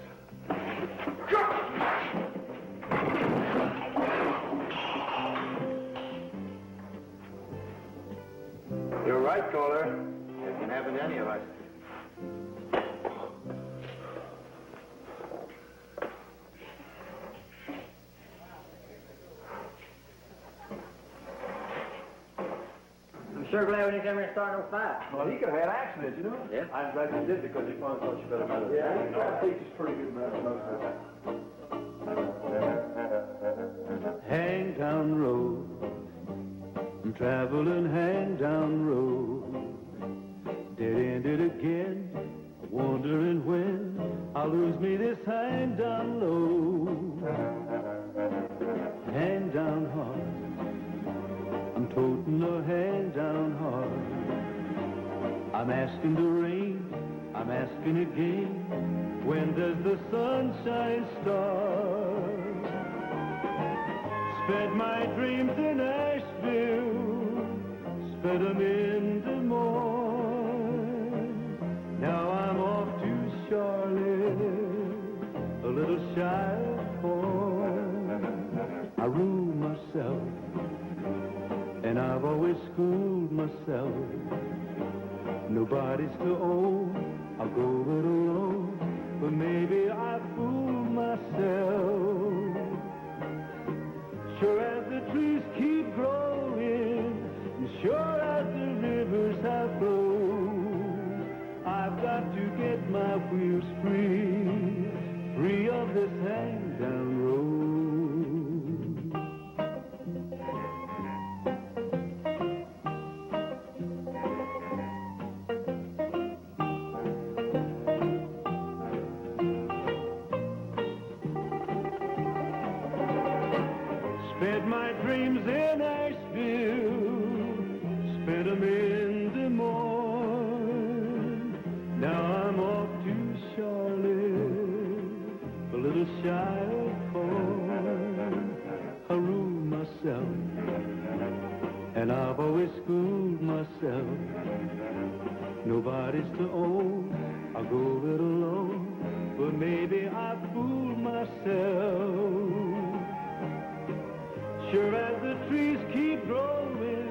You're right, caller. It can happen to any of us. I'm sure glad we didn't come here and start no fight. Well, he could have had accidents, you know? Yeah. I'm glad you did because he probably thought you better know. Yeah, he probably teaches pretty good mathematics. Hangtown Road, I'm traveling Hangtown Road, dead-ended again, wondering when I'll lose me this hang-down low. Hang down hard, I'm toting a hang-down hard. I'm asking the rain, I'm asking again, when does the sunshine start? Spent my dreams in Asheville, spent them in Des Moines. Now I'm off to Charlotte, a little shy of home. I rule myself, and I've always schooled myself. Nobody's to own, I'll go it alone, but maybe I fooled myself. Sure as the trees keep growing, and sure as the rivers have flowed, I've got to get my wheels free, free of this hang-down road. Spent my dreams in Asheville, spent them in Des Moines. Now I'm off to Charlotte, a little shy of home. I rule myself, and I've always schooled myself. Nobody's to own, I'll go it alone, but maybe I fooled myself. Sure as the trees keep growing,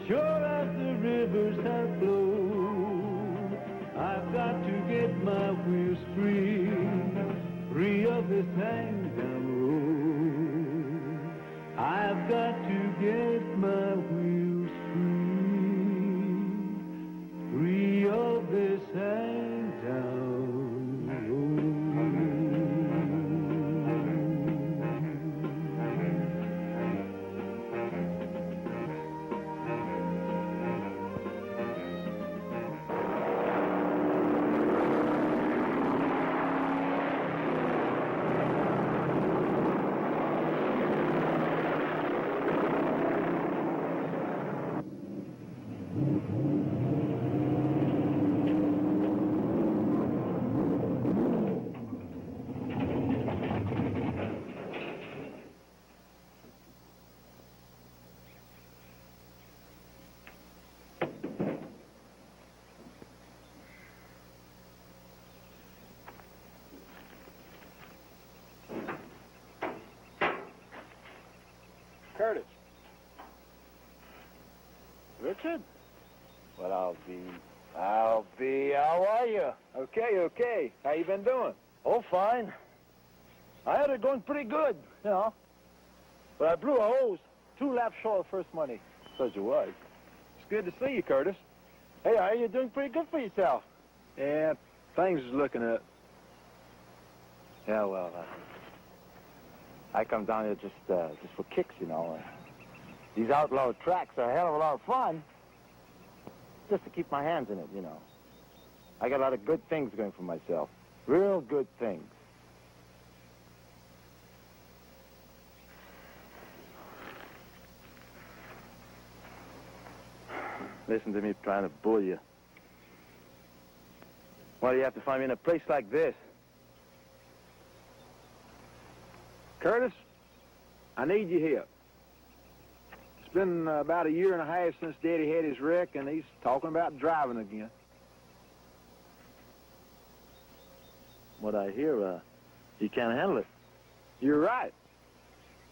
sure as the rivers have flowed, I've got to get my wheels free, free of this hang-down road. I've got to get my wheels free. Curtis. Richard? Well, I'll be. How are you? Okay. How you been doing? Oh, fine. I had it going pretty good, you know. But I blew a hose 2 laps short of first money. Such a was. It's good to see you, Curtis. Hey, you're doing pretty good for yourself. Yeah, things is looking up. Yeah, well, I come down here just for kicks, you know. These outlaw tracks are a hell of a lot of fun. Just to keep my hands in it, you know. I got a lot of good things going for myself. Real good things. Listen to me trying to bull you. Why do you have to find me in a place like this? Curtis, I need your help. It's been about 1.5 years since Daddy had his wreck, and he's talking about driving again. What I hear, he can't handle it. You're right.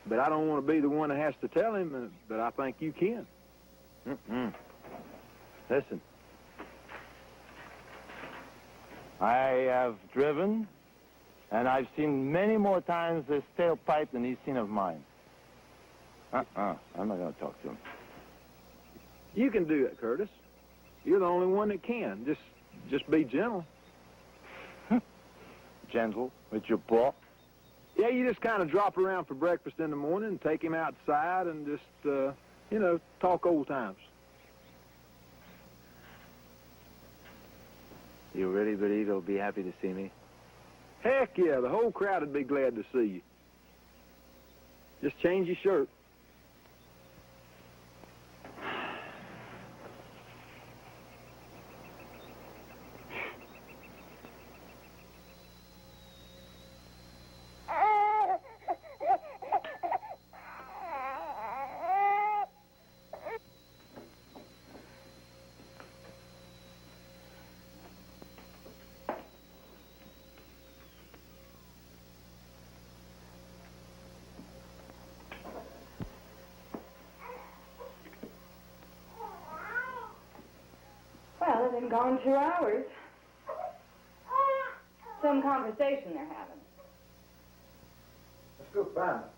But I don't want to be the one that has to tell him, but I think you can. Listen. I have driven, and I've seen many more times this tailpipe than he's seen of mine. I'm not going to talk to him. You can do it, Curtis. You're the only one that can. Just be gentle. Gentle with your paw? Yeah, you just kind of drop around for breakfast in the morning and take him outside and just, talk old times. You really believe he'll be happy to see me? Heck yeah, the whole crowd would be glad to see you. Just change your shirt. Well, they've been gone 2 hours. Some conversation they're having. Let's go find them.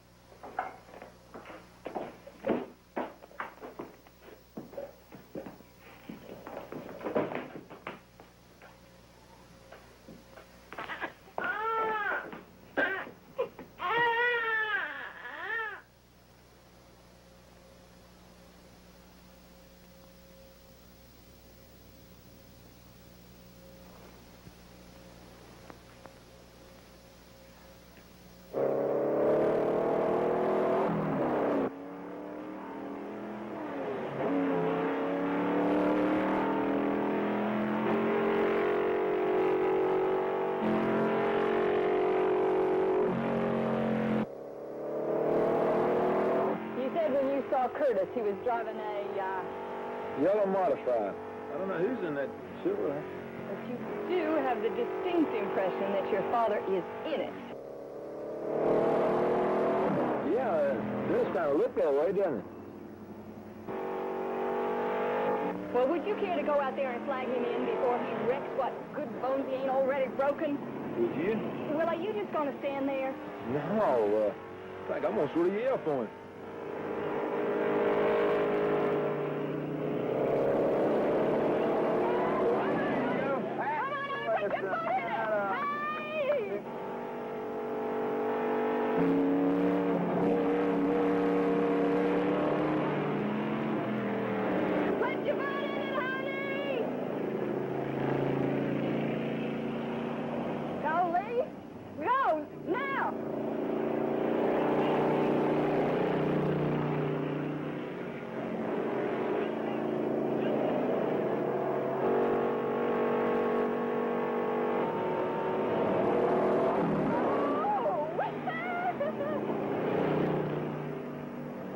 Curtis, he was driving a, yellow modified. I don't know who's in that silver. But you do have the distinct impression that your father is in it. Yeah, it does kind of look that way, doesn't it? Well, would you care to go out there and flag him in before he wrecks what good bones he ain't already broken? Would you? Well, are you just going to stand there? No, I think I'm going to sort of yell for him.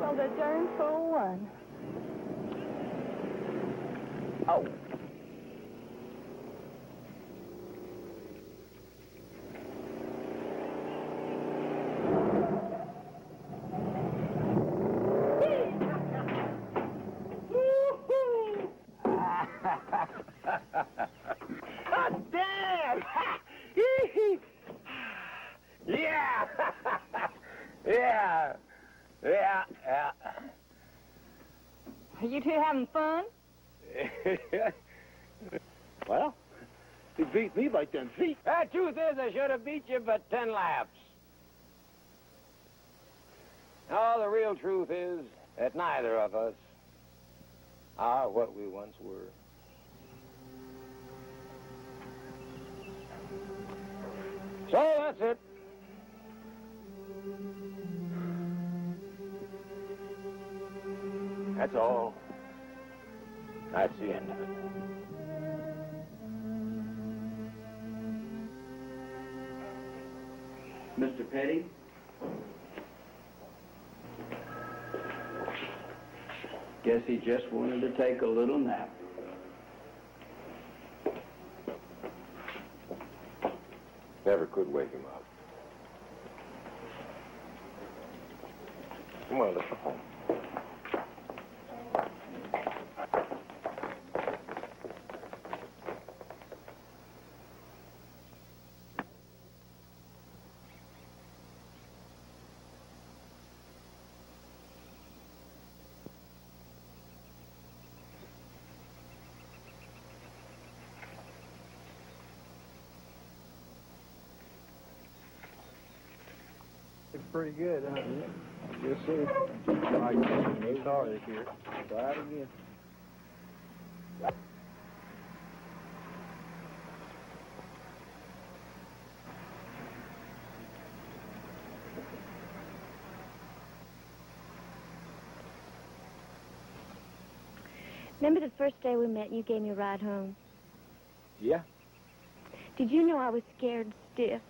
The darn fool one. Oh. Yeah. Are you two having fun? Well, he beat me by 10 feet. The truth is, I should have beat you by 10 laps. No, the real truth is that neither of us are what we once were. So that's it. That's all. That's the end of it. Mr. Petty? Guess he just wanted to take a little nap. Never could wake him up. Come on, let's go home. It's pretty good, huh? Yes, sir. All right, no sorry this year. Try it again. Remember the first day we met and you gave me a ride home? Yeah? Did you know I was scared stiff?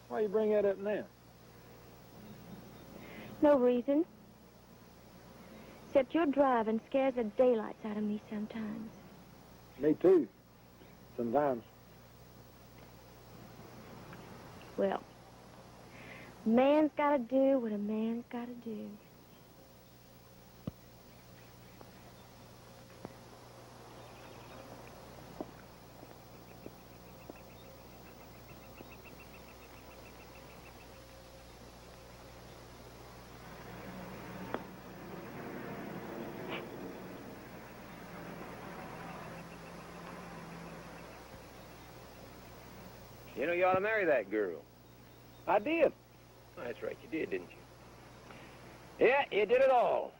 Why you bring that up now? No reason. Except your driving scares the daylights out of me sometimes. Me too. Sometimes. Well, a man's got to do what a man's got to do. You know, you ought to marry that girl. I did. That's right, you did, didn't you? Yeah, you did it all.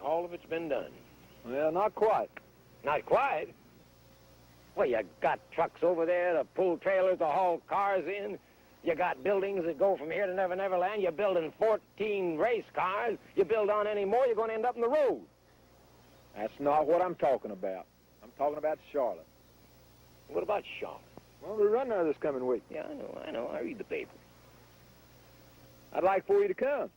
All of it's been done. Well, not quite. Not quite? Well, you got trucks over there to pull trailers to haul cars in. You got buildings that go from here to Never Never Land. You're building 14 race cars. You build on any more, you're going to end up in the road. That's not what I'm talking about. I'm talking about Charlotte. What about Charlotte? Well, we run there this coming week. Yeah, I know. I read the paper. I'd like for you to come.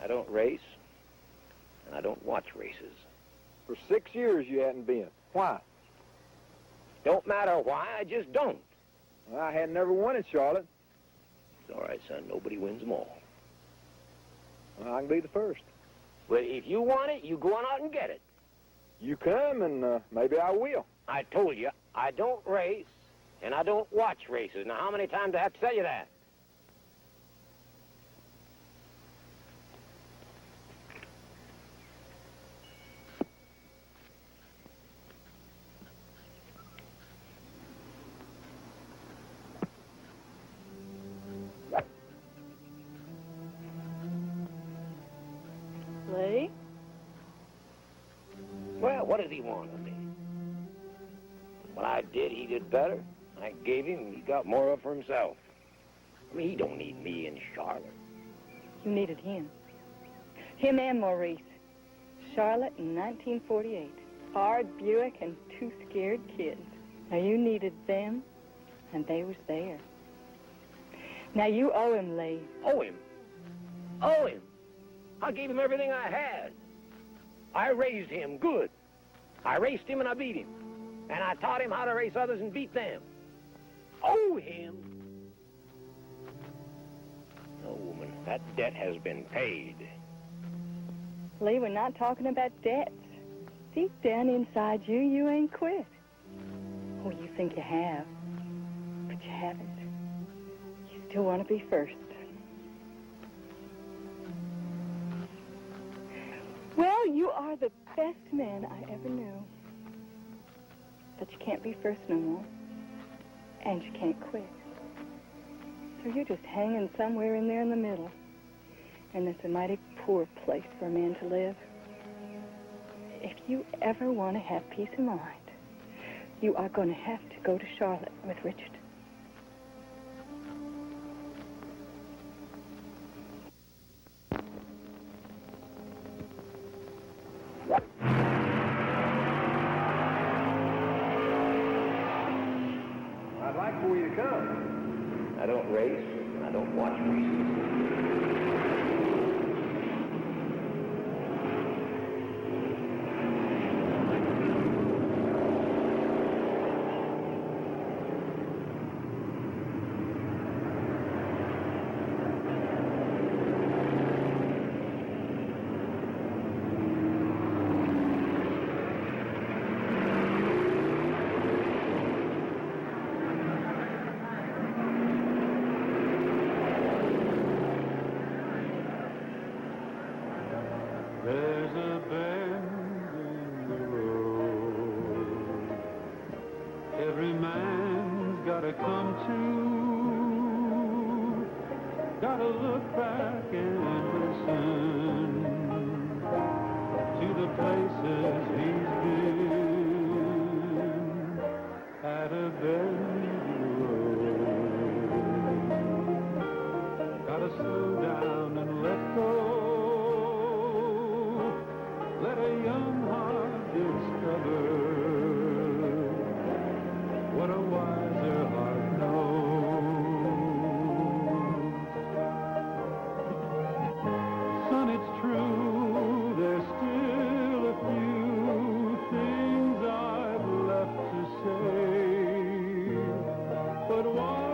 I don't race, and I don't watch races. For 6 years you hadn't been. Why? Don't matter why, I just don't. Well, I had never won in Charlotte. It's all right, son. Nobody wins them all. Well, I can be the first. Well, if you want it, you go on out and get it. You come, and maybe I will. I told you, I don't race, and I don't watch races. Now, how many times do I have to tell you that? Lee? Well, what does he want of me? What I did, he did better. I gave him, he got more of for himself. I mean, he don't need me in Charlotte. You needed him. Him and Maurice. Charlotte in 1948. Hard Buick and 2 scared kids. Now, you needed them, and they was there. Now, you owe him, Lee. Owe him? Owe him? I gave him everything I had. I raised him good. I raced him and I beat him. And I taught him how to race others and beat them. Owe him? No, woman, that debt has been paid. Lee, we're not talking about debts. Deep down inside you, you ain't quit. Oh, you think you have. But but you haven't. You still want to be first. Well, you are the best man I ever knew. But you can't be first no more. And you can't quit. So you're just hanging somewhere in there in the middle. And that's a mighty poor place for a man to live. If you ever want to have peace of mind, you are going to have to go to Charlotte with Richard. I'd like for you to come. I don't race, and I don't watch races. There's a bend in the road. Every man's gotta come to. Gotta look back and listen to the places he's been. At a bend in the road. Gotta slow down and let go. Let a young heart discover what a wiser heart knows. Son, it's true, there's still a few things I've left to say, but why?